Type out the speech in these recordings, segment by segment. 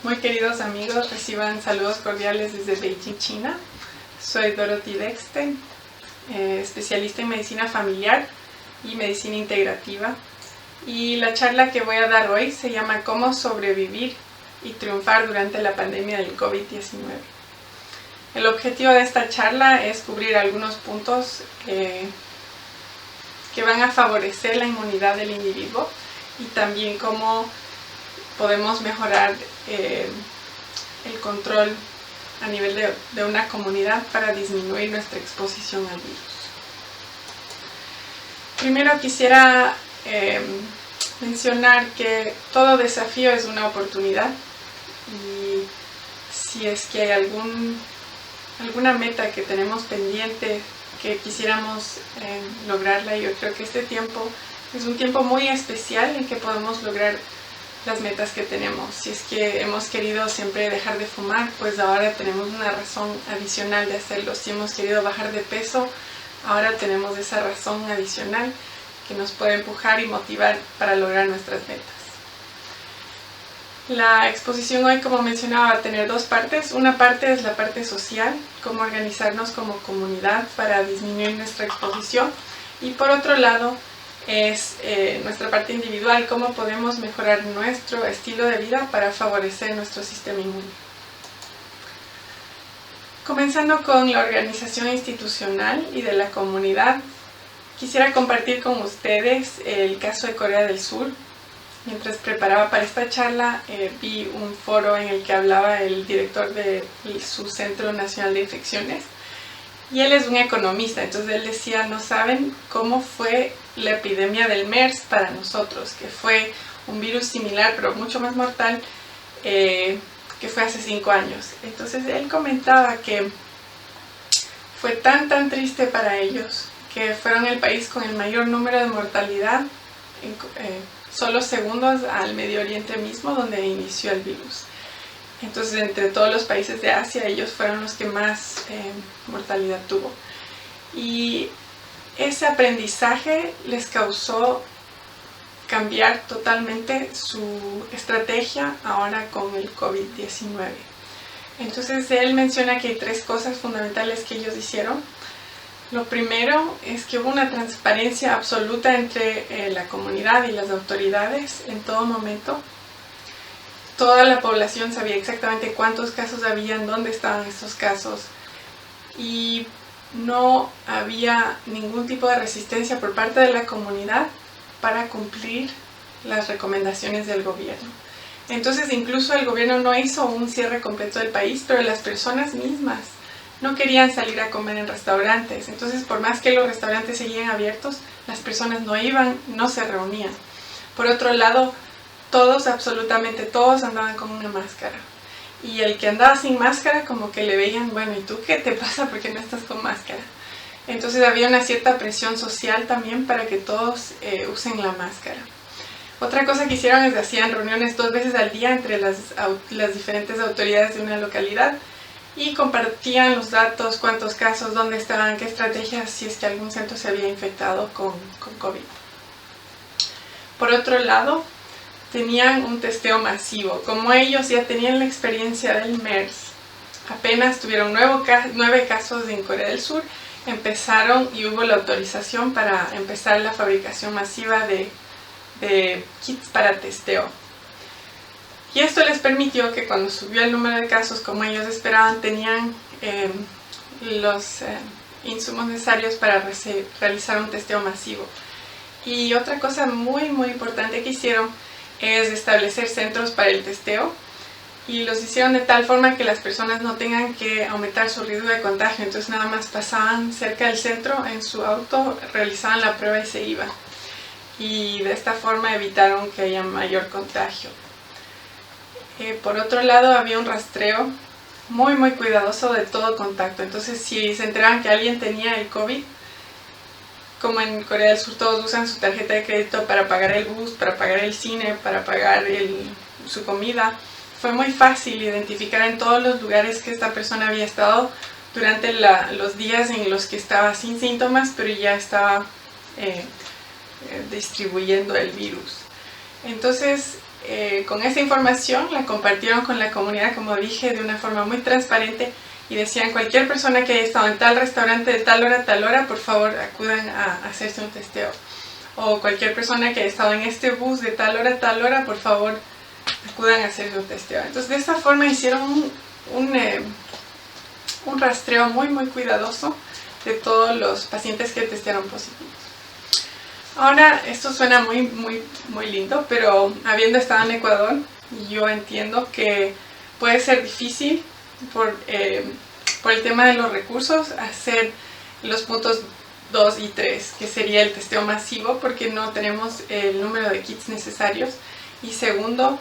Muy queridos amigos, reciban saludos cordiales desde Beijing, China. Soy Dorothy Dexten, especialista en medicina familiar y medicina integrativa. Y la charla que voy a dar hoy se llama Cómo sobrevivir y triunfar durante la pandemia del COVID-19. El objetivo de esta charla es cubrir algunos puntos que van a favorecer la inmunidad del individuo y también cómo podemos mejorar el control a nivel de una comunidad para disminuir nuestra exposición al virus. Primero quisiera mencionar que todo desafío es una oportunidad y si es que hay alguna meta que tenemos pendiente que quisiéramos lograrla, yo creo que este tiempo es un tiempo muy especial en que podemos lograr las metas que tenemos. Si es que hemos querido siempre dejar de fumar, pues ahora tenemos una razón adicional de hacerlo. Si hemos querido bajar de peso, ahora tenemos esa razón adicional que nos puede empujar y motivar para lograr nuestras metas. La exposición hoy, como mencionaba, va a tener dos partes. Una parte es la parte social, cómo organizarnos como comunidad para disminuir nuestra exposición. Y por otro lado, es nuestra parte individual, cómo podemos mejorar nuestro estilo de vida para favorecer nuestro sistema inmune. Comenzando con la organización institucional y de la comunidad, quisiera compartir con ustedes el caso de Corea del Sur. Mientras preparaba para esta charla, vi un foro en el que hablaba el director de su Centro Nacional de Infecciones. Y él es un economista, entonces él decía, no saben cómo fue la epidemia del MERS para nosotros, que fue un virus similar pero mucho más mortal, que fue hace 5 años. Entonces él comentaba que fue tan triste para ellos, que fueron el país con el mayor número de mortalidad, en solo segundos al Medio Oriente mismo, donde inició el virus. Entonces, entre todos los países de Asia, ellos fueron los que más mortalidad tuvo. Y ese aprendizaje les causó cambiar totalmente su estrategia ahora con el COVID-19. Entonces, él menciona que hay 3 cosas fundamentales que ellos hicieron. Lo primero es que hubo una transparencia absoluta entre la comunidad y las autoridades en todo momento. Toda la población sabía exactamente cuántos casos habían, dónde estaban estos casos y no había ningún tipo de resistencia por parte de la comunidad para cumplir las recomendaciones del gobierno. Entonces incluso el gobierno no hizo un cierre completo del país, pero las personas mismas no querían salir a comer en restaurantes. Entonces por más que los restaurantes seguían abiertos, las personas no iban, no se reunían. Por otro lado, absolutamente todos andaban con una máscara. Y el que andaba sin máscara, como que le veían, bueno, ¿y tú qué te pasa? ¿Por qué no estás con máscara? Entonces había una cierta presión social también para que todos usen la máscara. Otra cosa que hicieron es que hacían reuniones 2 veces al día entre las diferentes autoridades de una localidad y compartían los datos, cuántos casos, dónde estaban, qué estrategias, si es que algún centro se había infectado con COVID. Por otro lado, tenían un testeo masivo. Como ellos ya tenían la experiencia del MERS, apenas tuvieron 9 casos en Corea del Sur, empezaron y hubo la autorización para empezar la fabricación masiva de kits para testeo. Y esto les permitió que cuando subió el número de casos, como ellos esperaban, tenían los insumos necesarios para realizar un testeo masivo. Y otra cosa muy importante que hicieron es establecer centros para el testeo y los hicieron de tal forma que las personas no tengan que aumentar su riesgo de contagio. Entonces nada más pasaban cerca del centro en su auto, realizaban la prueba y se iban. Y de esta forma evitaron que haya mayor contagio. Por otro lado, había un rastreo muy cuidadoso de todo contacto. Entonces si se enteraban que alguien tenía el COVID, como en Corea del Sur todos usan su tarjeta de crédito para pagar el bus, para pagar el cine, para pagar su comida, fue muy fácil identificar en todos los lugares que esta persona había estado durante los días en los que estaba sin síntomas, pero ya estaba distribuyendo el virus. Entonces con esa información la compartieron con la comunidad, como dije, de una forma muy transparente, y decían: cualquier persona que haya estado en tal restaurante de tal hora a tal hora, por favor acudan a hacerse un testeo. O cualquier persona que haya estado en este bus de tal hora a tal hora, por favor acudan a hacerse un testeo. Entonces, de esta forma hicieron un rastreo muy cuidadoso de todos los pacientes que testearon positivos. Ahora, esto suena muy lindo, pero habiendo estado en Ecuador, yo entiendo que puede ser difícil por el tema de los recursos hacer los puntos 2 y 3, que sería el testeo masivo, porque no tenemos el número de kits necesarios, y segundo,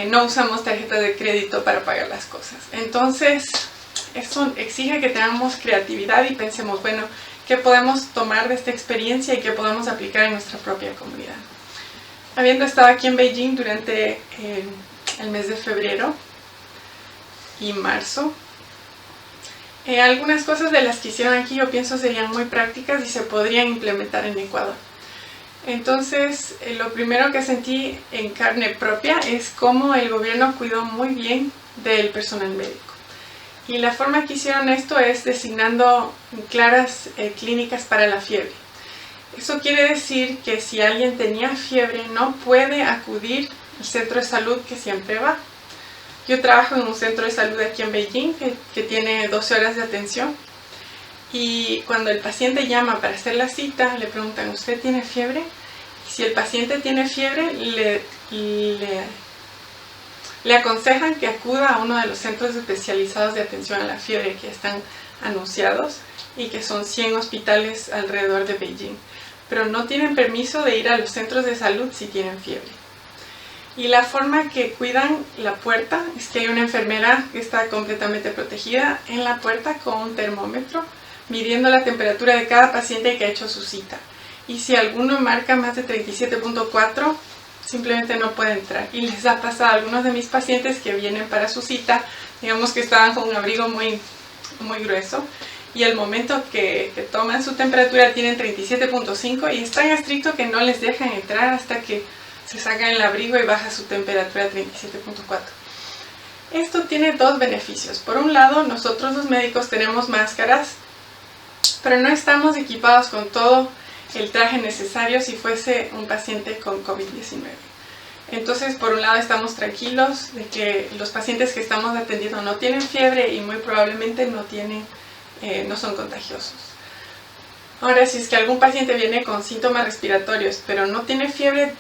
no usamos tarjetas de crédito para pagar las cosas. Entonces, esto exige que tengamos creatividad y pensemos, bueno, ¿qué podemos tomar de esta experiencia y qué podemos aplicar en nuestra propia comunidad? Habiendo estado aquí en Beijing durante el mes de febrero y marzo, algunas cosas de las que hicieron aquí yo pienso serían muy prácticas y se podrían implementar en Ecuador. Entonces, lo primero que sentí en carne propia es cómo el gobierno cuidó muy bien del personal médico. Y la forma que hicieron esto es designando claras clínicas para la fiebre. Eso quiere decir que si alguien tenía fiebre no puede acudir al centro de salud que siempre va. Yo trabajo en un centro de salud aquí en Beijing que tiene 12 horas de atención, y cuando el paciente llama para hacer la cita le preguntan: ¿usted tiene fiebre? Y si el paciente tiene fiebre le aconsejan que acuda a uno de los centros especializados de atención a la fiebre que están anunciados y que son 100 hospitales alrededor de Beijing, pero no tienen permiso de ir a los centros de salud si tienen fiebre. Y la forma que cuidan la puerta es que hay una enfermera que está completamente protegida en la puerta con un termómetro, midiendo la temperatura de cada paciente que ha hecho su cita. Y si alguno marca más de 37.4, simplemente no puede entrar. Y les ha pasado a algunos de mis pacientes que vienen para su cita, digamos que estaban con un abrigo muy grueso, y al momento que toman su temperatura tienen 37.5 y es tan estricto que no les dejan entrar hasta que se sacan el abrigo y baja su temperatura a 37.4. Esto tiene dos beneficios. Por un lado, nosotros los médicos tenemos máscaras, pero no estamos equipados con todo el traje necesario si fuese un paciente con COVID-19. Entonces, por un lado, estamos tranquilos de que los pacientes que estamos atendiendo no tienen fiebre y muy probablemente no son contagiosos. Ahora, si es que algún paciente viene con síntomas respiratorios pero no tiene fiebre,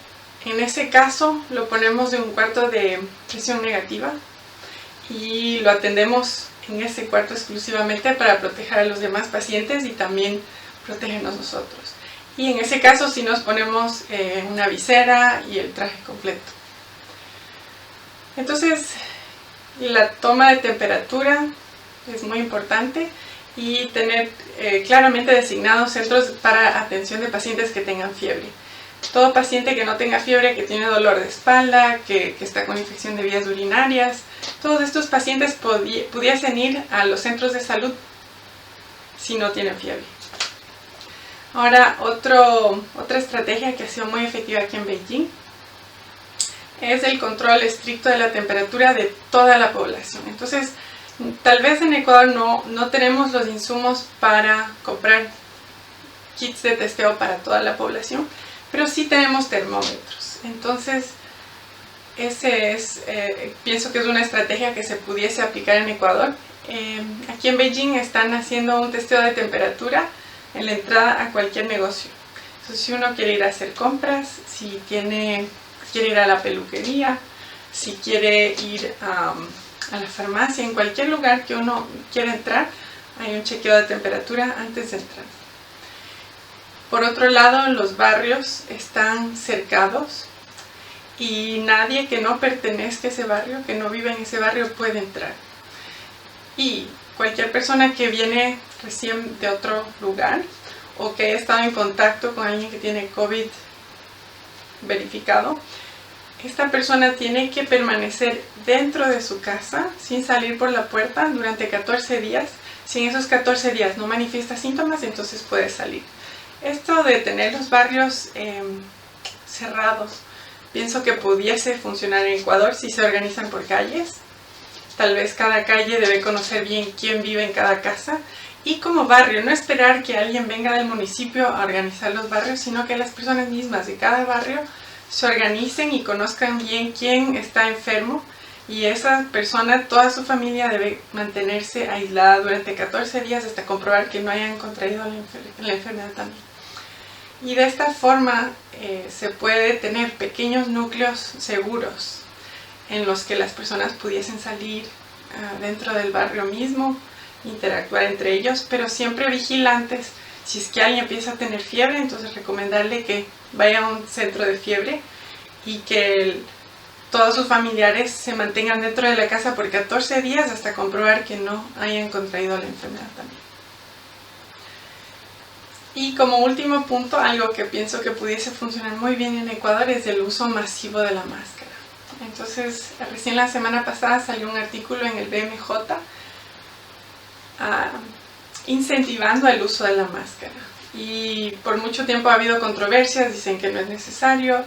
en ese caso lo ponemos en un cuarto de presión negativa y lo atendemos en ese cuarto exclusivamente para proteger a los demás pacientes y también protegernos nosotros. Y en ese caso sí nos ponemos una visera y el traje completo. Entonces, la toma de temperatura es muy importante, y tener claramente designados centros para atención de pacientes que tengan fiebre. Todo paciente que no tenga fiebre, que tiene dolor de espalda, que está con infección de vías urinarias, todos estos pacientes pudiesen ir a los centros de salud si no tienen fiebre. Ahora, otra estrategia que ha sido muy efectiva aquí en Beijing es el control estricto de la temperatura de toda la población. Entonces, tal vez en Ecuador no tenemos los insumos para comprar kits de testeo para toda la población, pero sí tenemos termómetros. Entonces, pienso que es una estrategia que se pudiese aplicar en Ecuador. Aquí en Beijing están haciendo un testeo de temperatura en la entrada a cualquier negocio. Entonces, si uno quiere ir a hacer compras, si quiere ir a la peluquería, si quiere ir a la farmacia, en cualquier lugar que uno quiera entrar, hay un chequeo de temperatura antes de entrar. Por otro lado, los barrios están cercados y nadie que no pertenezca a ese barrio, que no vive en ese barrio, puede entrar. Y cualquier persona que viene recién de otro lugar o que haya estado en contacto con alguien que tiene COVID verificado, esta persona tiene que permanecer dentro de su casa sin salir por la puerta durante 14 días. Si en esos 14 días no manifiesta síntomas, entonces puede salir. Esto de tener los barrios cerrados pienso que pudiese funcionar en Ecuador si se organizan por calles. Tal vez cada calle debe conocer bien quién vive en cada casa. Y como barrio, no esperar que alguien venga del municipio a organizar los barrios, sino que las personas mismas de cada barrio se organicen y conozcan bien quién está enfermo. Y esa persona, toda su familia debe mantenerse aislada durante 14 días hasta comprobar que no hayan contraído la enfermedad también. Y de esta forma se puede tener pequeños núcleos seguros en los que las personas pudiesen salir dentro del barrio mismo, interactuar entre ellos, pero siempre vigilantes. Si es que alguien empieza a tener fiebre, entonces recomendarle que vaya a un centro de fiebre y que todos sus familiares se mantengan dentro de la casa por 14 días hasta comprobar que no hayan contraído la enfermedad también. Y como último punto, algo que pienso que pudiese funcionar muy bien en Ecuador es el uso masivo de la máscara. Entonces, recién la semana pasada salió un artículo en el BMJ incentivando el uso de la máscara. Y por mucho tiempo ha habido controversias, dicen que no es necesario,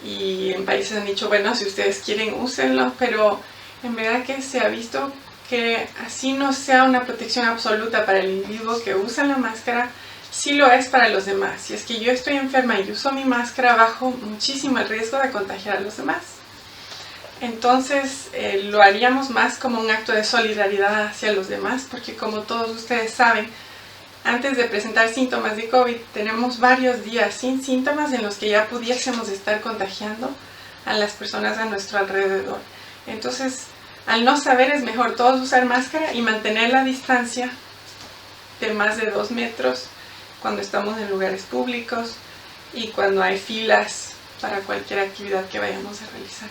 y en países han dicho, bueno, si ustedes quieren, úsenlo, pero en verdad que se ha visto que así no sea una protección absoluta para el individuo que usa la máscara, sí lo es para los demás. Si es que yo estoy enferma y uso mi máscara, bajo muchísimo el riesgo de contagiar a los demás. Entonces lo haríamos más como un acto de solidaridad hacia los demás, porque como todos ustedes saben, antes de presentar síntomas de COVID, tenemos varios días sin síntomas en los que ya pudiésemos estar contagiando a las personas a nuestro alrededor. Entonces, al no saber, es mejor todos usar máscara y mantener la distancia de más de 2 metros cuando estamos en lugares públicos y cuando hay filas para cualquier actividad que vayamos a realizar.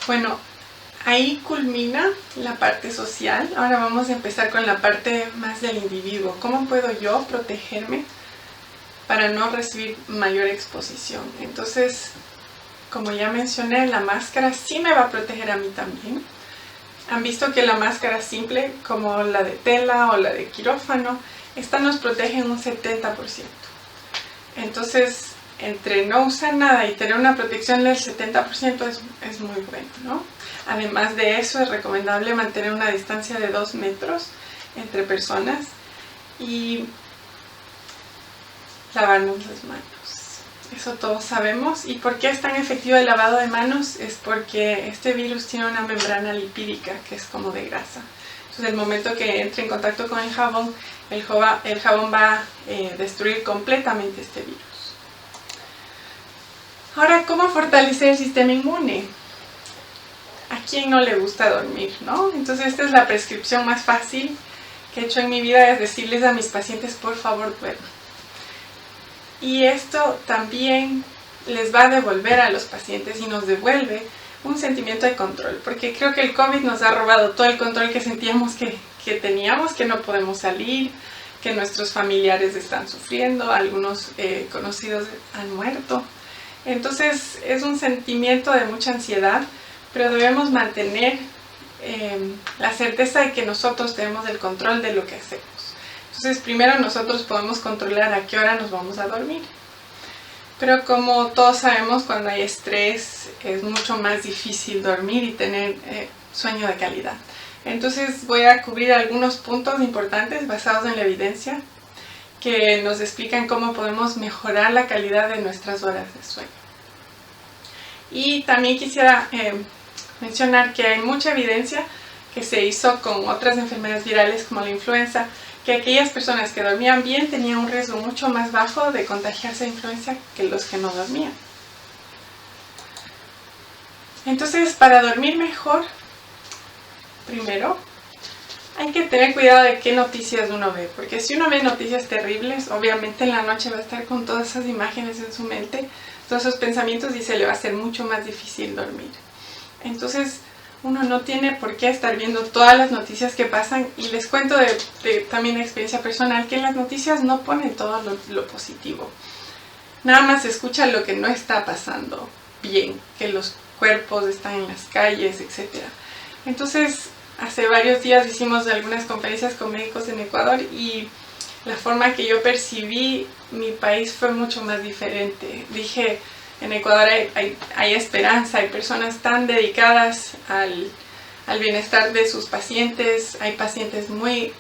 Bueno, ahí culmina la parte social. Ahora vamos a empezar con la parte más del individuo. ¿Cómo puedo yo protegerme para no recibir mayor exposición? Entonces, como ya mencioné, la máscara sí me va a proteger a mí también. Han visto que la máscara simple, como la de tela o la de quirófano, esta nos protege en un 70%. Entonces, entre no usar nada y tener una protección del 70% es muy bueno, ¿no? Además de eso, es recomendable mantener una distancia de 2 metros entre personas y lavarnos las manos. Eso todos sabemos. ¿Y por qué es tan efectivo el lavado de manos? Es porque este virus tiene una membrana lipídica que es como de grasa. Entonces, el momento que entre en contacto con el jabón va a destruir completamente este virus. Ahora, ¿cómo fortalecer el sistema inmune? ¿A quién no le gusta dormir, no? Entonces, esta es la prescripción más fácil que he hecho en mi vida, es decirles a mis pacientes, por favor, duerman. Y esto también les va a devolver a los pacientes y nos devuelve un sentimiento de control, porque creo que el COVID nos ha robado todo el control que sentíamos que teníamos, que no podemos salir, que nuestros familiares están sufriendo, algunos conocidos han muerto. Entonces es un sentimiento de mucha ansiedad, pero debemos mantener la certeza de que nosotros tenemos el control de lo que hacemos. Entonces primero nosotros podemos controlar a qué hora nos vamos a dormir. Pero como todos sabemos, cuando hay estrés es mucho más difícil dormir y tener sueño de calidad. Entonces voy a cubrir algunos puntos importantes basados en la evidencia que nos explican cómo podemos mejorar la calidad de nuestras horas de sueño. Y también quisiera mencionar que hay mucha evidencia que se hizo con otras enfermedades virales como la influenza, que aquellas personas que dormían bien tenían un riesgo mucho más bajo de contagiarse de influenza que los que no dormían. Entonces, para dormir mejor, primero, hay que tener cuidado de qué noticias uno ve, porque si uno ve noticias terribles, obviamente en la noche va a estar con todas esas imágenes en su mente, todos esos pensamientos, y se le va a hacer mucho más difícil dormir. Entonces, uno no tiene por qué estar viendo todas las noticias que pasan, y les cuento también de experiencia personal que en las noticias no ponen todo lo positivo. Nada más se escucha lo que no está pasando bien, que los cuerpos están en las calles, etc. Entonces, hace varios días hicimos algunas conferencias con médicos en Ecuador y la forma que yo percibí mi país fue mucho más diferente. Dije, en Ecuador hay esperanza, hay personas tan dedicadas al bienestar de sus pacientes, hay pacientes muy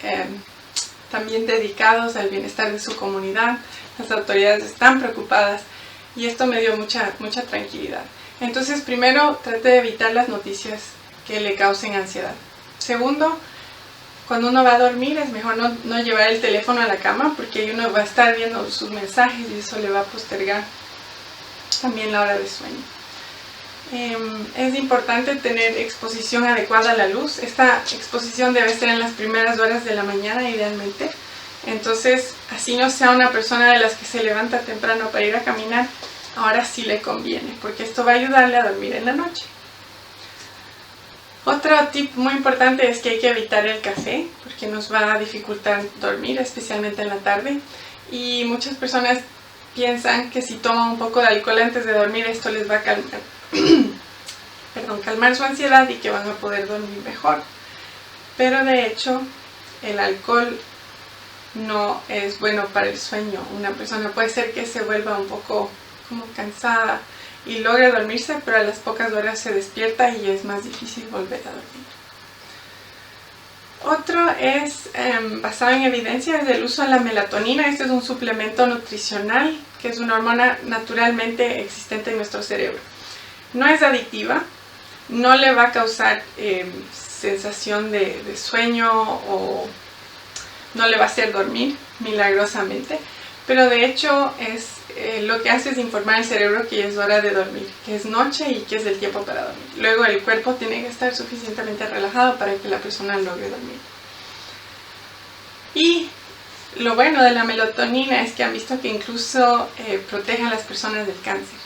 también dedicados al bienestar de su comunidad, las autoridades están preocupadas y esto me dio mucha tranquilidad. Entonces, primero, trate de evitar las noticias que le causen ansiedad. Segundo, cuando uno va a dormir es mejor no llevar el teléfono a la cama porque uno va a estar viendo sus mensajes y eso le va a postergar también la hora de sueño. Es importante tener exposición adecuada a la luz. Esta exposición debe ser en las primeras horas de la mañana idealmente. Entonces, así no sea una persona de las que se levanta temprano para ir a caminar, ahora sí le conviene, porque esto va a ayudarle a dormir en la noche. Otro tip muy importante es que hay que evitar el café, porque nos va a dificultar dormir, especialmente en la tarde. Y muchas personas piensan que si toman un poco de alcohol antes de dormir, esto les va a calmar su ansiedad y que van a poder dormir mejor. Pero de hecho, el alcohol no es bueno para el sueño. Una persona puede ser que se vuelva un poco como cansada y logre dormirse, pero a las pocas horas se despierta y es más difícil volver a dormir. Otro es basado en evidencia, es el uso de la melatonina. Este es un suplemento nutricional que es una hormona naturalmente existente en nuestro cerebro. No es adictiva, no le va a causar sensación de sueño o no le va a hacer dormir milagrosamente, pero de hecho lo que hace es informar al cerebro que es hora de dormir, que es noche y que es el tiempo para dormir. Luego el cuerpo tiene que estar suficientemente relajado para que la persona logre dormir. Y lo bueno de la melatonina es que han visto que incluso protege a las personas del cáncer.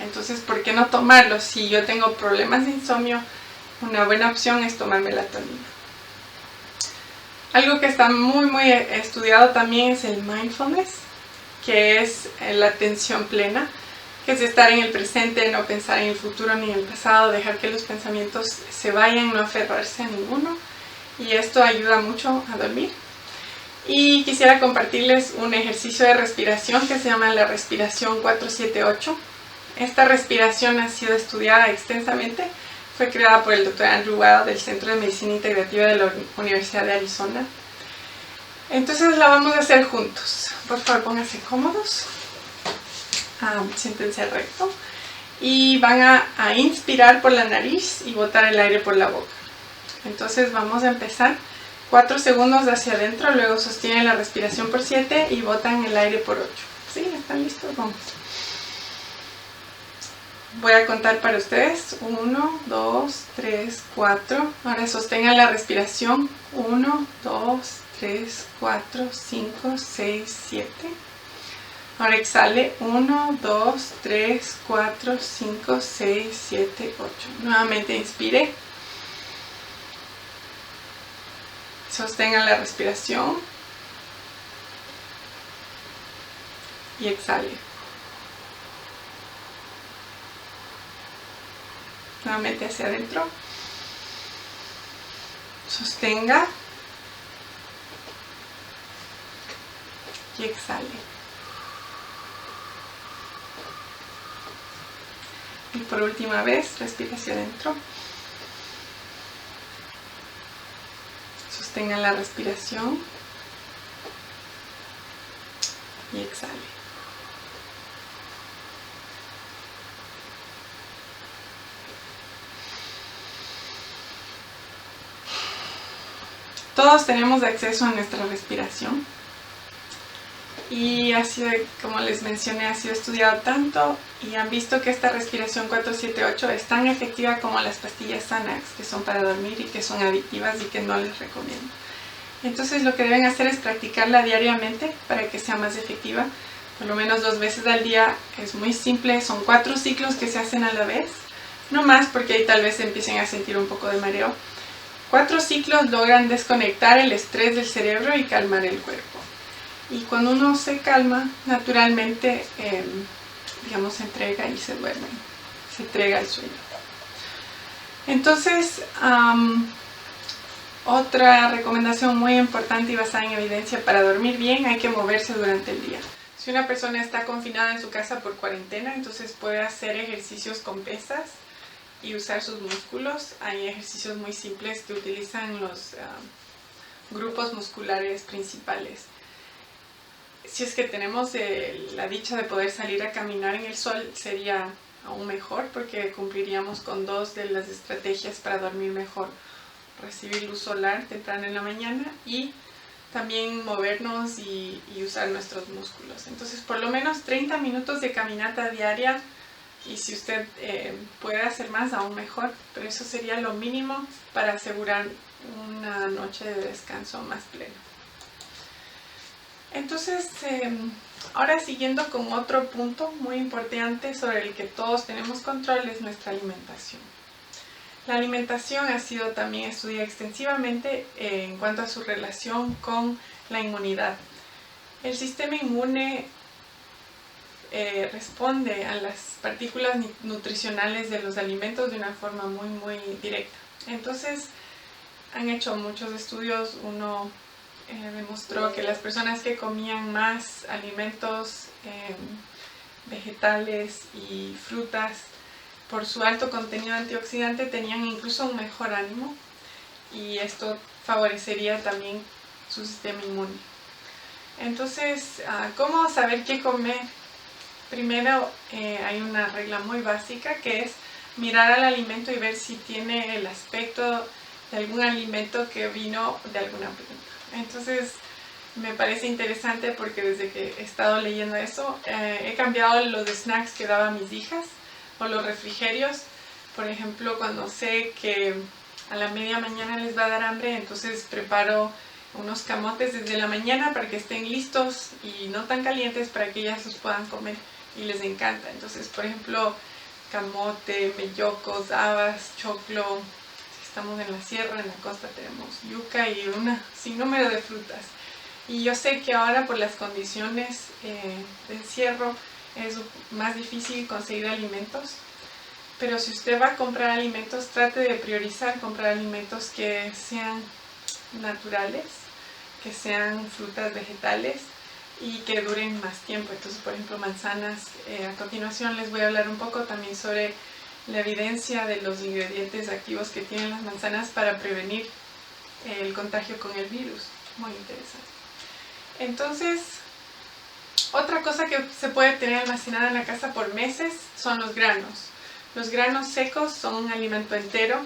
Entonces, ¿por qué no tomarlo? Si yo tengo problemas de insomnio, una buena opción es tomar melatonina. Algo que está muy estudiado también es el mindfulness, que es la atención plena, que es estar en el presente, no pensar en el futuro ni en el pasado, dejar que los pensamientos se vayan, no aferrarse a ninguno, y esto ayuda mucho a dormir. Y quisiera compartirles un ejercicio de respiración que se llama la respiración 478. Esta respiración ha sido estudiada extensamente. Fue creada por el Dr. Andrew Weil del Centro de Medicina Integrativa de la Universidad de Arizona. Entonces la vamos a hacer juntos. Por favor, pónganse cómodos. Siéntense recto. Y van a inspirar por la nariz y botar el aire por la boca. Entonces vamos a empezar. 4 segundos hacia adentro, luego sostienen la respiración por 7 y botan el aire por 8. ¿Sí? ¿Están listos? Vamos. Voy a contar para ustedes. 1, 2, 3, 4. Ahora sostengan la respiración. 1, 2, 3, 4, 5, 6, 7. Ahora exhale. 1, 2, 3, 4, 5, 6, 7, 8. Nuevamente inspire. Sostengan la respiración. Y exhale. Nuevamente hacia adentro. Sostenga. Y exhale. Y por última vez, respira hacia adentro. Sostengan la respiración. Y exhale. Todos tenemos acceso a nuestra respiración y ha sido, como les mencioné, ha sido estudiado tanto y han visto que esta respiración 478 es tan efectiva como las pastillas Xanax, que son para dormir y que son adictivas y que no les recomiendo. Entonces lo que deben hacer es practicarla diariamente para que sea más efectiva, por lo menos 2 veces al día. Es muy simple, son 4 ciclos que se hacen a la vez, no más porque ahí tal vez empiecen a sentir un poco de mareo. 4 ciclos logran desconectar el estrés del cerebro y calmar el cuerpo. Y cuando uno se calma, naturalmente, se entrega y se duerme, se entrega al sueño. Entonces, Otra recomendación muy importante y basada en evidencia: para dormir bien hay que moverse durante el día. Si una persona está confinada en su casa por cuarentena, entonces puede hacer ejercicios con pesas y usar sus músculos. Hay ejercicios muy simples que utilizan los grupos musculares principales. Si es que tenemos la dicha de poder salir a caminar en el sol, sería aún mejor, porque cumpliríamos con dos de las estrategias para dormir mejor: recibir luz solar temprano en la mañana y también movernos y usar nuestros músculos. Entonces, por lo menos 30 minutos de caminata diaria, y si usted puede hacer más, aún mejor, pero eso sería lo mínimo para asegurar una noche de descanso más pleno. Entonces, ahora siguiendo con otro punto muy importante sobre el que todos tenemos control, es nuestra alimentación. La alimentación ha sido también estudiada extensivamente en cuanto a su relación con la inmunidad. El sistema inmune responde a las partículas nutricionales de los alimentos de una forma muy directa. Entonces, han hecho muchos estudios. Uno demostró que las personas que comían más alimentos vegetales y frutas, por su alto contenido antioxidante, tenían incluso un mejor ánimo, y esto favorecería también su sistema inmune. Entonces, ¿cómo saber qué comer? Primero, hay una regla muy básica, que es mirar al alimento y ver si tiene el aspecto de algún alimento que vino de alguna planta. Entonces, me parece interesante porque desde que he estado leyendo eso, he cambiado los snacks que daba a mis hijas, o los refrigerios. Por ejemplo, cuando sé que a la media mañana les va a dar hambre, entonces preparo unos camotes desde la mañana para que estén listos y no tan calientes, para que ellas los puedan comer, y les encanta. Entonces, por ejemplo, camote, mellocos, habas, choclo. Si estamos en la sierra, en la costa, tenemos yuca y un sinnúmero de frutas. Y yo sé que ahora, por las condiciones de encierro, es más difícil conseguir alimentos, pero si usted va a comprar alimentos, trate de priorizar comprar alimentos que sean naturales, que sean frutas, vegetales, y que duren más tiempo. Entonces, por ejemplo, manzanas. A continuación les voy a hablar un poco también sobre la evidencia de los ingredientes activos que tienen las manzanas para prevenir el contagio con el virus. Muy interesante. Entonces, otra cosa que se puede tener almacenada en la casa por meses son los granos. Los granos secos son un alimento entero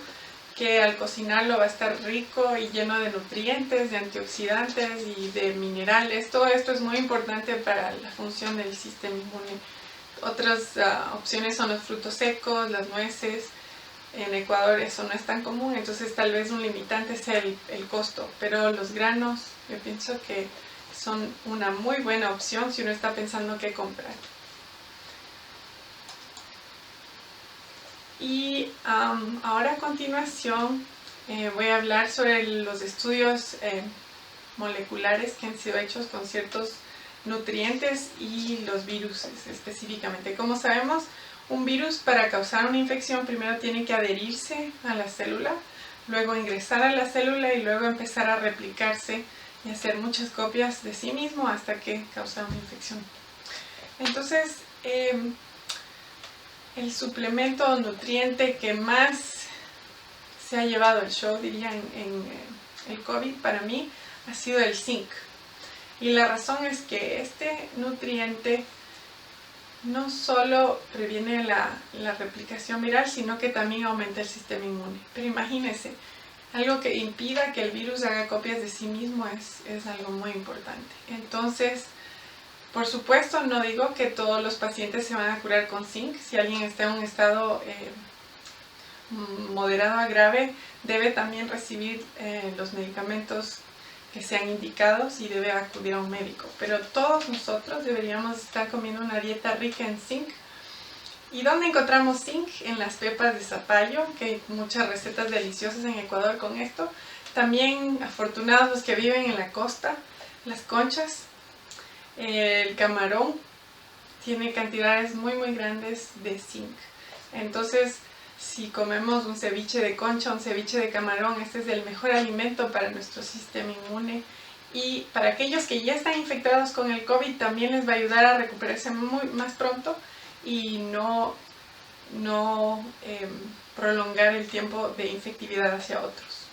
que al cocinarlo va a estar rico y lleno de nutrientes, de antioxidantes y de minerales. Todo esto es muy importante para la función del sistema inmune. Otras opciones son los frutos secos, las nueces. En Ecuador eso no es tan común, entonces tal vez un limitante sea el costo, pero los granos yo pienso que son una muy buena opción si uno está pensando qué comprar. Y ahora a continuación voy a hablar sobre los estudios moleculares que han sido hechos con ciertos nutrientes y los virus específicamente. Como sabemos, un virus, para causar una infección, primero tiene que adherirse a la célula, luego ingresar a la célula y luego empezar a replicarse y hacer muchas copias de sí mismo hasta que causa una infección. Entonces, el suplemento o nutriente que más se ha llevado el show, diría, en el COVID, para mí, ha sido el zinc. Y la razón es que este nutriente no solo previene la replicación viral, sino que también aumenta el sistema inmune. Pero imagínense, algo que impida que el virus haga copias de sí mismo es algo muy importante. Entonces, por supuesto, no digo que todos los pacientes se van a curar con zinc. Si alguien está en un estado moderado a grave, debe también recibir los medicamentos que sean indicados y debe acudir a un médico. Pero todos nosotros deberíamos estar comiendo una dieta rica en zinc. ¿Y dónde encontramos zinc? En las pepas de zapallo, que hay muchas recetas deliciosas en Ecuador con esto. También, afortunados los que viven en la costa, las conchas. El camarón tiene cantidades muy grandes de zinc. Entonces, Si comemos un ceviche de concha, un ceviche de camarón, este es el mejor alimento para nuestro sistema inmune. Y para aquellos que ya están infectados con el COVID, también les va a ayudar a recuperarse más pronto y no prolongar el tiempo de infectividad hacia otros.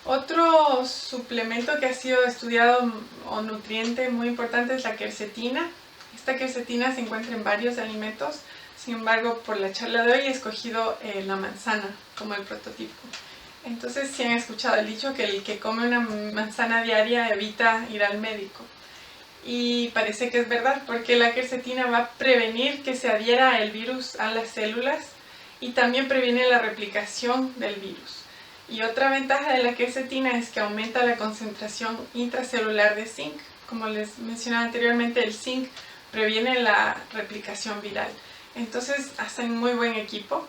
Otro suplemento que ha sido estudiado o nutriente muy importante es la quercetina. Esta quercetina se encuentra en varios alimentos, sin embargo, por la charla de hoy he escogido la manzana como el prototipo. Entonces, si han escuchado el dicho que el que come una manzana diaria evita ir al médico. Y parece que es verdad, porque la quercetina va a prevenir que se adhiera el virus a las células y también previene la replicación del virus. Y otra ventaja de la quercetina es que aumenta la concentración intracelular de zinc. Como les mencionaba anteriormente, el zinc previene la replicación viral. Entonces hacen muy buen equipo.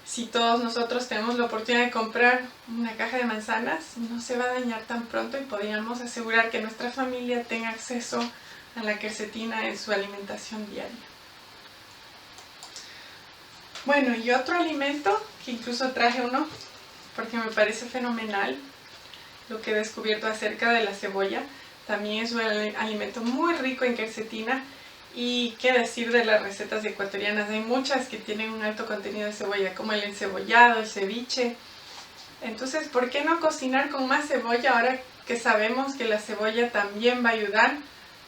Si todos nosotros tenemos la oportunidad de comprar una caja de manzanas, no se va a dañar tan pronto y podríamos asegurar que nuestra familia tenga acceso a la quercetina en su alimentación diaria. Bueno, y otro alimento, que incluso traje uno porque me parece fenomenal lo que he descubierto acerca de la cebolla. También es un alimento muy rico en quercetina. Y qué decir de las recetas ecuatorianas, hay muchas que tienen un alto contenido de cebolla, como el encebollado, el ceviche. Entonces, ¿por qué no cocinar con más cebolla ahora que sabemos que la cebolla también va a ayudar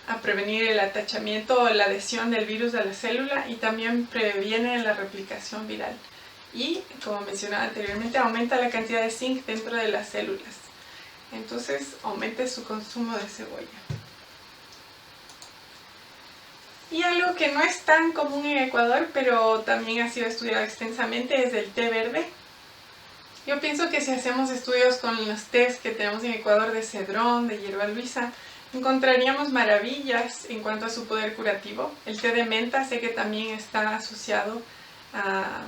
a prevenir el atachamiento o la adhesión del virus a la célula y también previene la replicación viral? Y, como mencionaba anteriormente, aumenta la cantidad de zinc dentro de las células. Entonces, aumente su consumo de cebolla. Y algo que no es tan común en Ecuador, pero también ha sido estudiado extensamente, es el té verde. Yo pienso que si hacemos estudios con los tés que tenemos en Ecuador de cedrón, de hierba luisa, encontraríamos maravillas en cuanto a su poder curativo. El té de menta sé que también está asociado a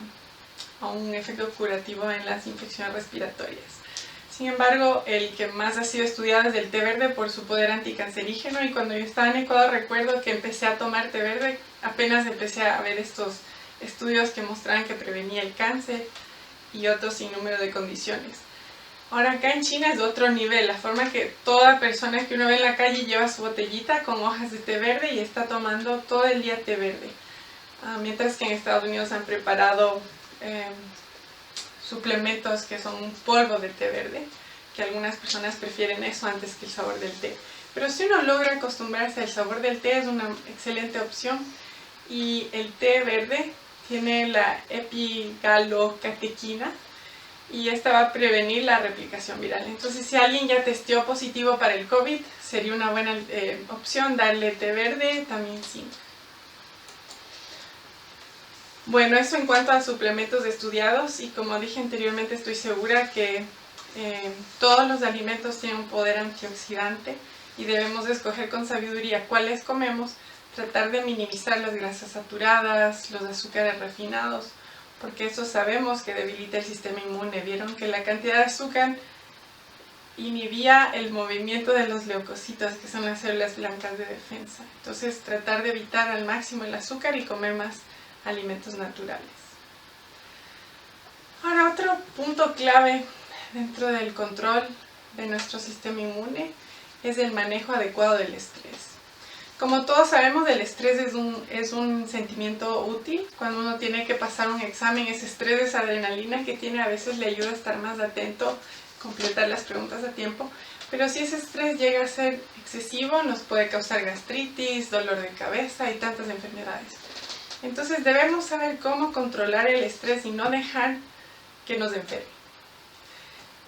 un efecto curativo en las infecciones respiratorias. Sin embargo, el que más ha sido estudiado es el té verde por su poder anticancerígeno, y cuando yo estaba en Ecuador recuerdo que empecé a tomar té verde, apenas empecé a ver estos estudios que mostraban que prevenía el cáncer y otros sinnúmero de condiciones. Ahora acá en China es de otro nivel, la forma que toda persona que uno ve en la calle lleva su botellita con hojas de té verde y está tomando todo el día té verde. Mientras que en Estados Unidos han preparado suplementos que son un polvo de té verde, que algunas personas prefieren eso antes que el sabor del té. Pero si uno logra acostumbrarse al sabor del té, es una excelente opción. Y el té verde tiene la epigalocatequina y esta va a prevenir la replicación viral. Entonces, si alguien ya testeó positivo para el COVID, sería una buena opción darle té verde, también zinc. Bueno, eso en cuanto a suplementos estudiados, y como dije anteriormente, estoy segura que todos los alimentos tienen un poder antioxidante y debemos de escoger con sabiduría cuáles comemos, tratar de minimizar las grasas saturadas, los azúcares refinados, porque eso sabemos que debilita el sistema inmune. Vieron que la cantidad de azúcar inhibía el movimiento de los leucocitos, que son las células blancas de defensa. Entonces, tratar de evitar al máximo el azúcar y comer más alimentos naturales. Ahora, otro punto clave dentro del control de nuestro sistema inmune es el manejo adecuado del estrés. Como todos sabemos, el estrés es un sentimiento útil. Cuando uno tiene que pasar un examen, ese estrés, esa adrenalina que tiene, a veces le ayuda a estar más atento, completar las preguntas a tiempo. Pero si ese estrés llega a ser excesivo, nos puede causar gastritis, dolor de cabeza y tantas enfermedades. Entonces debemos saber cómo controlar el estrés y no dejar que nos enferme.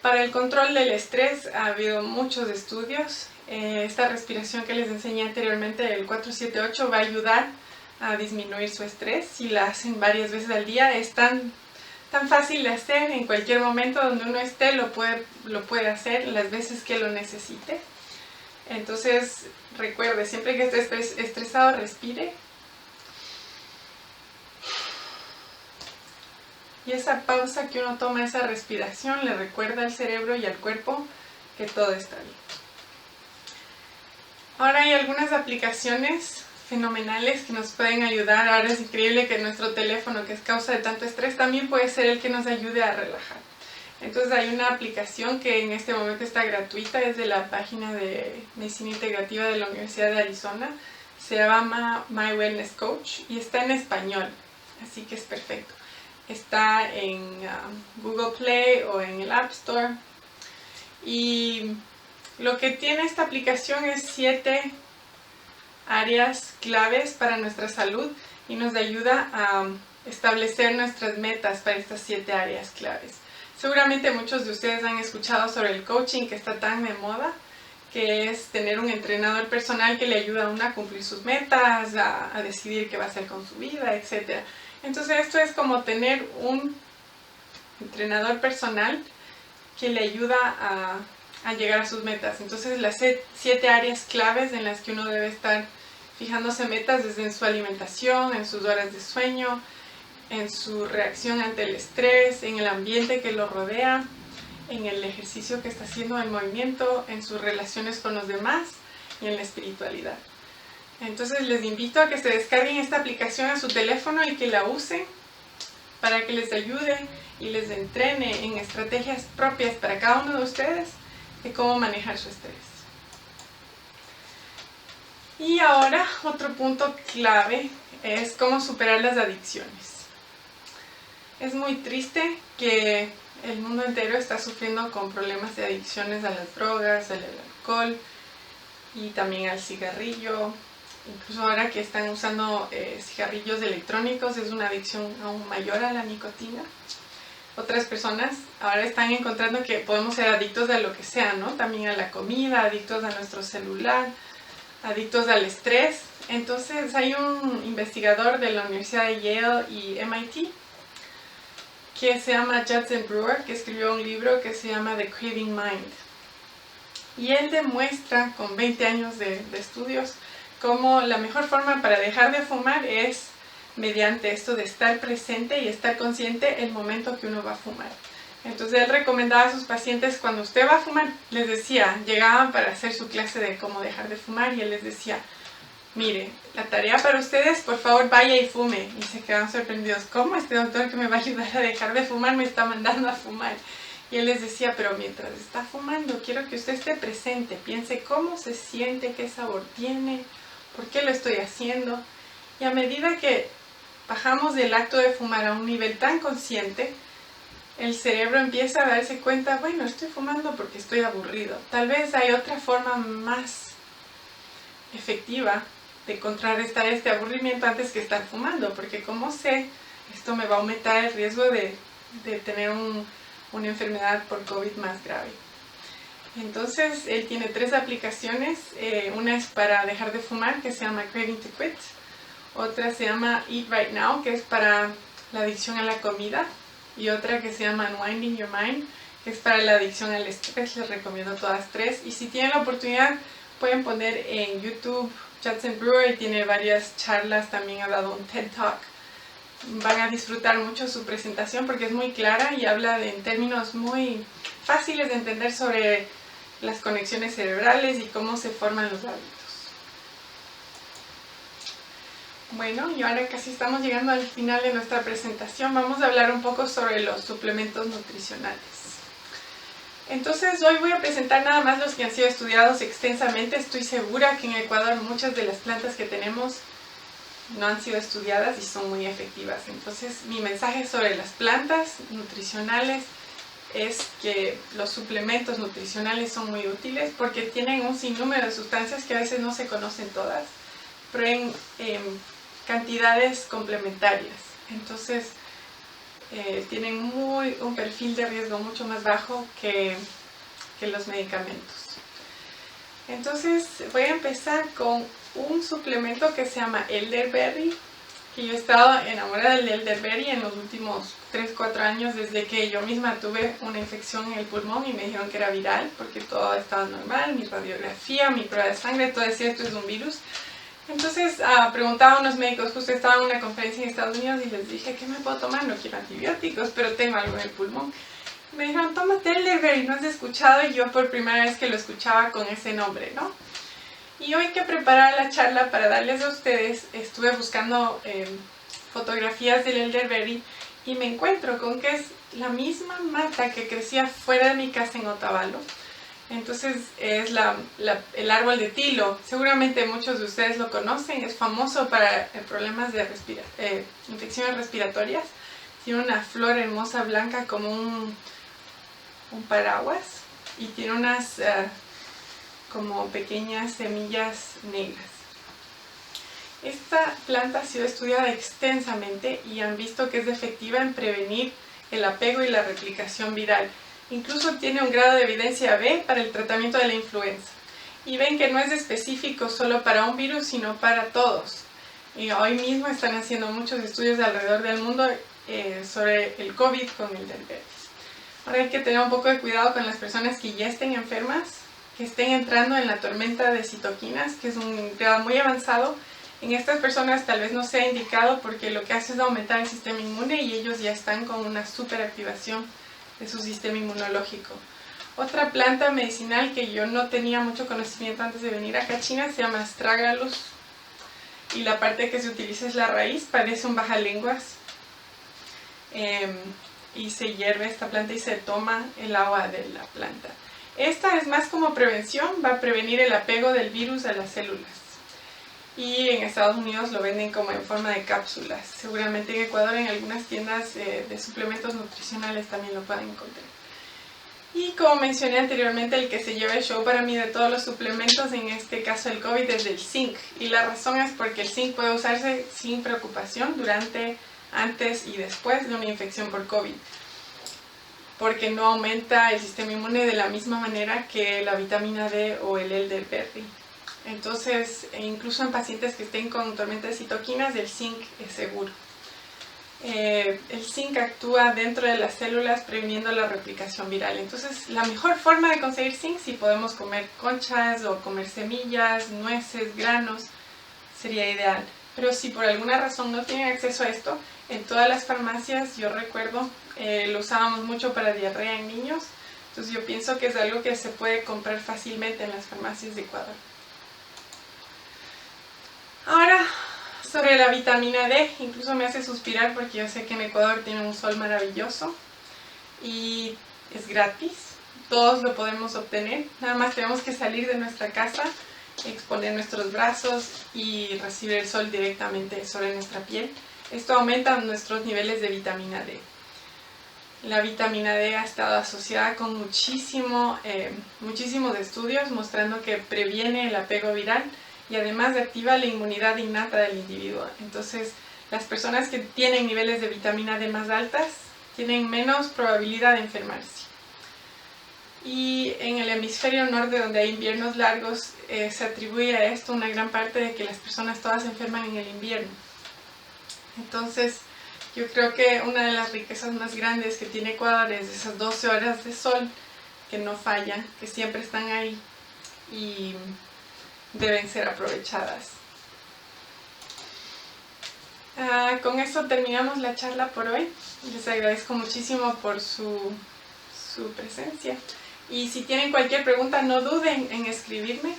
Para el control del estrés ha habido muchos estudios. Esta respiración que les enseñé anteriormente, el 478, va a ayudar a disminuir su estrés. Si la hacen varias veces al día, es tan fácil de hacer. En cualquier momento donde uno esté lo puede hacer las veces que lo necesite. Entonces recuerde, siempre que esté estresado, respire. Y esa pausa que uno toma, esa respiración, le recuerda al cerebro y al cuerpo que todo está bien. Ahora hay algunas aplicaciones fenomenales que nos pueden ayudar. Ahora es increíble que nuestro teléfono, que es causa de tanto estrés, también puede ser el que nos ayude a relajar. Entonces hay una aplicación que en este momento está gratuita, es de la página de Medicina Integrativa de la Universidad de Arizona. Se llama My Wellness Coach y está en español, así que es perfecto. Está en Google Play o en el App Store. Y lo que tiene esta aplicación es 7 áreas claves para nuestra salud y nos ayuda a establecer nuestras metas para estas 7 áreas claves. Seguramente muchos de ustedes han escuchado sobre el coaching que está tan de moda, que es tener un entrenador personal que le ayuda a uno a cumplir sus metas, a decidir qué va a hacer con su vida, etc. Entonces esto es como tener un entrenador personal que le ayuda a llegar a sus metas. Entonces las 7 áreas claves en las que uno debe estar fijándose metas desde en su alimentación, en sus horas de sueño, en su reacción ante el estrés, en el ambiente que lo rodea, en el ejercicio que está haciendo, el movimiento, en sus relaciones con los demás y en la espiritualidad. Entonces les invito a que se descarguen esta aplicación a su teléfono y que la usen para que les ayude y les entrene en estrategias propias para cada uno de ustedes de cómo manejar su estrés. Y ahora otro punto clave es cómo superar las adicciones. Es muy triste que el mundo entero está sufriendo con problemas de adicciones a las drogas, al alcohol y también al cigarrillo. Incluso ahora que están usando cigarrillos electrónicos es una adicción aún mayor a la nicotina. Otras personas ahora están encontrando que podemos ser adictos a lo que sea, ¿no? También a la comida, adictos a nuestro celular, adictos al estrés. Entonces hay un investigador de la Universidad de Yale y MIT que se llama Judson Brewer, que escribió un libro que se llama The Craving Mind. Y él demuestra con 20 años de estudios cómo la mejor forma para dejar de fumar es mediante esto de estar presente y estar consciente el momento que uno va a fumar. Entonces él recomendaba a sus pacientes cuando usted va a fumar, les decía, llegaban para hacer su clase de cómo dejar de fumar y él les decía, mire, la tarea para ustedes, por favor vaya y fume. Y se quedaban sorprendidos, ¿cómo este doctor que me va a ayudar a dejar de fumar me está mandando a fumar? Y él les decía, pero mientras está fumando, quiero que usted esté presente, piense cómo se siente, qué sabor tiene, por qué lo estoy haciendo. Y a medida que bajamos del acto de fumar a un nivel tan consciente, el cerebro empieza a darse cuenta, bueno, estoy fumando porque estoy aburrido. Tal vez hay otra forma más efectiva de contrarrestar este aburrimiento antes que estar fumando, porque como sé, esto me va a aumentar el riesgo de tener una enfermedad por COVID más grave. Entonces, él tiene 3 aplicaciones. Una es para dejar de fumar, que se llama Craving to Quit. Otra se llama Eat Right Now, que es para la adicción a la comida. Y otra que se llama Unwinding Your Mind, que es para la adicción al estrés. Les recomiendo todas 3. Y si tienen la oportunidad, pueden poner en YouTube Judson Brewer, y tiene varias charlas, también ha dado un TED Talk. Van a disfrutar mucho su presentación porque es muy clara y habla en términos muy fáciles de entender sobre las conexiones cerebrales y cómo se forman los hábitos. Bueno, y ahora casi estamos llegando al final de nuestra presentación. Vamos a hablar un poco sobre los suplementos nutricionales. Entonces hoy voy a presentar nada más los que han sido estudiados extensamente. Estoy segura que en Ecuador muchas de las plantas que tenemos no han sido estudiadas y son muy efectivas. Entonces mi mensaje sobre las plantas nutricionales es que los suplementos nutricionales son muy útiles porque tienen un sinnúmero de sustancias que a veces no se conocen todas, pero en cantidades complementarias. Entonces tienen un perfil de riesgo mucho más bajo que los medicamentos. Entonces voy a empezar con un suplemento que se llama elderberry, que yo he estado enamorada del elderberry en los últimos 3-4 años, desde que yo misma tuve una infección en el pulmón y me dijeron que era viral, porque todo estaba normal, mi radiografía, mi prueba de sangre, todo decía esto es un virus. Entonces preguntaba a unos médicos, justo estaba en una conferencia en Estados Unidos y les dije, ¿qué me puedo tomar? No quiero antibióticos, pero tengo algo en el pulmón. Me dijeron, tómate elderberry, ¿no has escuchado? Y yo por primera vez que lo escuchaba con ese nombre, ¿no? Y hoy que preparaba la charla para darles a ustedes, estuve buscando fotografías del elderberry y me encuentro con que es la misma mata que crecía fuera de mi casa en Otavalo. Entonces es el árbol de tilo. Seguramente muchos de ustedes lo conocen, es famoso para problemas de infecciones respiratorias. Tiene una flor hermosa blanca como un paraguas y tiene unas como pequeñas semillas negras. Esta planta ha sido estudiada extensamente y han visto que es efectiva en prevenir el apego y la replicación viral. Incluso tiene un grado de evidencia B para el tratamiento de la influenza. Y ven que no es específico solo para un virus, sino para todos. Y hoy mismo están haciendo muchos estudios alrededor del mundo sobre el COVID con el elderberry. Ahora hay que tener un poco de cuidado con las personas que ya estén enfermas, que estén entrando en la tormenta de citoquinas, que es un grado muy avanzado. En estas personas tal vez no sea indicado porque lo que hace es aumentar el sistema inmune y ellos ya están con una superactivación de su sistema inmunológico. Otra planta medicinal que yo no tenía mucho conocimiento antes de venir acá a China se llama Astragalus y la parte que se utiliza es la raíz, parece un bajalenguas y se hierve esta planta y se toma el agua de la planta. Esta es más como prevención, va a prevenir el apego del virus a las células. Y en Estados Unidos lo venden como en forma de cápsulas. Seguramente en Ecuador en algunas tiendas de suplementos nutricionales también lo pueden encontrar. Y como mencioné anteriormente, el que se lleva el show para mí de todos los suplementos, en este caso el COVID, es el zinc. Y la razón es porque el zinc puede usarse sin preocupación durante, antes y después de una infección por COVID. Porque no aumenta el sistema inmune de la misma manera que la vitamina D o el elderberry. Entonces, incluso en pacientes que estén con tormenta de citoquinas, el zinc es seguro. El zinc actúa dentro de las células previniendo la replicación viral. Entonces, la mejor forma de conseguir zinc, si podemos comer conchas o comer semillas, nueces, granos, sería ideal. Pero si por alguna razón no tienen acceso a esto, en todas las farmacias, yo recuerdo, lo usábamos mucho para diarrea en niños. Entonces, yo pienso que es algo que se puede comprar fácilmente en las farmacias de Ecuador. Ahora, sobre la vitamina D, incluso me hace suspirar porque yo sé que en Ecuador tiene un sol maravilloso y es gratis, todos lo podemos obtener, nada más tenemos que salir de nuestra casa, exponer nuestros brazos y recibir el sol directamente sobre nuestra piel. Esto aumenta nuestros niveles de vitamina D. La vitamina D ha estado asociada con muchísimos estudios mostrando que previene el apego viral y además activa la inmunidad innata del individuo. Entonces, las personas que tienen niveles de vitamina D más altas tienen menos probabilidad de enfermarse. Y en el hemisferio norte, donde hay inviernos largos, se atribuye a esto una gran parte de que las personas todas se enferman en el invierno. Entonces, yo creo que una de las riquezas más grandes que tiene Ecuador es esas 12 horas de sol que no fallan, que siempre están ahí y deben ser aprovechadas. Con esto terminamos la charla por hoy. Les agradezco muchísimo por su presencia. Y si tienen cualquier pregunta, no duden en escribirme.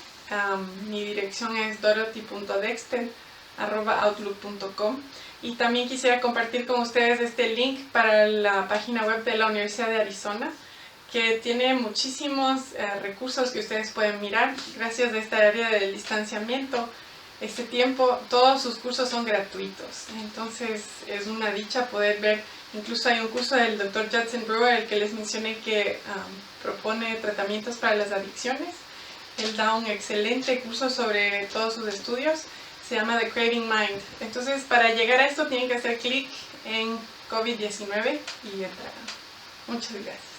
Mi dirección es dorothy.dexter@outlook.com. Y también quisiera compartir con ustedes este link para la página web de la Universidad de Arizona, que tiene muchísimos recursos que ustedes pueden mirar. Gracias a esta área del distanciamiento, este tiempo, todos sus cursos son gratuitos. Entonces es una dicha poder ver. Incluso hay un curso del Dr. Judson Brewer, el que les mencioné, que propone tratamientos para las adicciones. Él da un excelente curso sobre todos sus estudios. Se llama The Craving Mind. Entonces, para llegar a esto tienen que hacer clic en COVID-19 y entrarán. Muchas gracias.